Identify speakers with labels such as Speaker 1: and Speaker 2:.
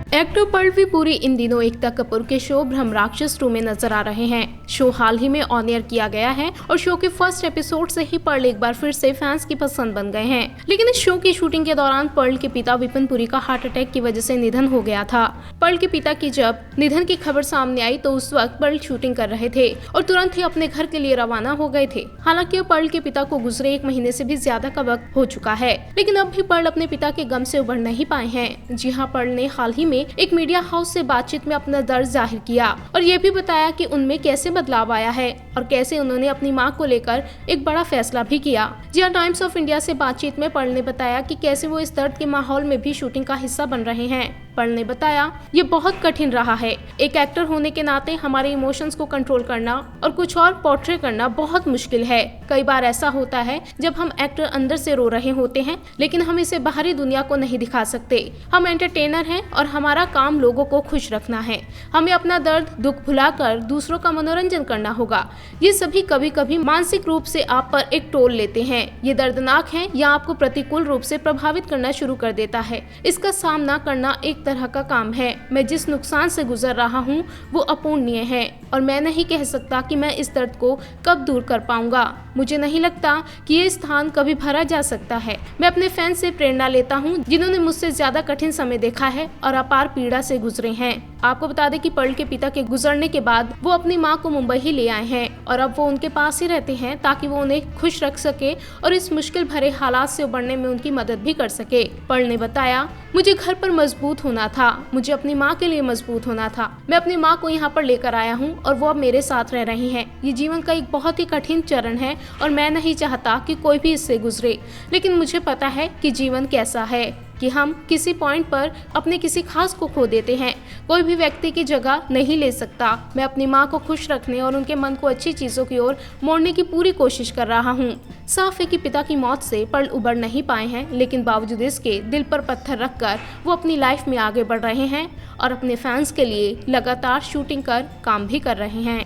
Speaker 1: Actor Pallavi Puri इन दिनों एकता कपूर के show ब्रह्म राक्षस 2 में नजर आ रहे हैं। शो हाल ही में ऑन एयर किया गया है और शो के फर्स्ट एपिसोड से ही पर्ल एक बार फिर से फैंस की पसंद बन गए हैं। लेकिन इस शो की शूटिंग के दौरान पर्ल के पिता विपिन पुरी का हार्ट अटैक की वजह से निधन हो गया था। पर्ल के पिता की जब निधन की खबर सामने आई तो उस वक्त पर्ल शूटिंग कर रहे थे और तुरंत ही अपने घर के लिए रवाना हो गए थे। हालांकि पर्ल के पिता को गुजरे 1 महीने से भी ज्यादा का वक्त हो चुका है, लेकिन अब भी पर्ल अपने पिता के गम से उबर नहीं पाए हैं। जी हाँ, पर्ल ने हाल ही में एक मीडिया हाउस से बातचीत में अपना दर्द जाहिर किया और ये भी बताया कि उनमें कैसे बदलाव आया है और कैसे उन्होंने अपनी मां को लेकर एक बड़ा फैसला भी किया। जी हाँ, टाइम्स ऑफ इंडिया से बातचीत में पर्ल ने बताया कि कैसे वो इस दर्द के माहौल में भी शूटिंग का हिस्सा बन रहे हैं। पर्ल ने बताया, ये बहुत कठिन रहा है। एक एक्टर होने के नाते हमारे इमोशंस को कंट्रोल करना और कुछ और पोर्ट्रे करना बहुत मुश्किल है। कई बार ऐसा होता है जब हम एक्टर अंदर से रो रहे होते हैं, लेकिन हम इसे बाहरी दुनिया को नहीं दिखा सकते। हम एंटरटेनर हैं और हमारा काम लोगों को खुश रखना है। हमें अपना दर्द दुख भुलाकर दूसरों का मनोरंजन करना होगा। ये सभी कभी कभी मानसिक रूप से आप पर एक टोल लेते हैं। ये दर्दनाक है या आपको प्रतिकूल रूप से प्रभावित करना शुरू कर देता है। इसका सामना करना एक तरह का काम है। मैं जिस नुकसान से गुजर रहा हूँ वो अपूर्णीय है और मैं नहीं कह सकता कि मैं इस दर्द को कब दूर कर पाऊंगा। मुझे नहीं लगता कि ये स्थान कभी भरा जा सकता है। मैं अपने फैंस से प्रेरणा लेता हूँ जिन्होंने मुझसे ज्यादा कठिन समय देखा है और अपार पीड़ा से गुजरे हैं। आपको बता दें कि पर्ल के पिता के गुजरने के बाद वो अपनी मां को मुंबई ही ले आए हैं और अब वो उनके पास ही रहते हैं ताकि वो उन्हें खुश रख सके और इस मुश्किल भरे हालात से उबरने में उनकी मदद भी कर सके। पर्ल ने बताया, मुझे घर पर मजबूत होना था, मुझे अपनी माँ के लिए मजबूत होना था। मैं अपनी माँ को यहाँ पर लेकर आया हूँ और वो अब मेरे साथ रह रही हैं। ये जीवन का एक बहुत ही कठिन चरण है और मैं नहीं चाहता कि कोई भी इससे गुजरे, लेकिन मुझे पता है कि जीवन कैसा है कि हम किसी पॉइंट पर अपने किसी खास को खो देते हैं। कोई भी व्यक्ति की जगह नहीं ले सकता। मैं अपनी माँ को खुश रखने और उनके मन को अच्छी चीजों की ओर मोड़ने की पूरी कोशिश कर रहा हूँ। साफ है कि पिता की मौत से पर्ल उबर नहीं पाए हैं, लेकिन बावजूद इसके दिल पर पत्थर रखकर वो अपनी लाइफ में आगे बढ़ रहे हैं और अपने फैंस के लिए लगातार शूटिंग कर काम भी कर रहे हैं।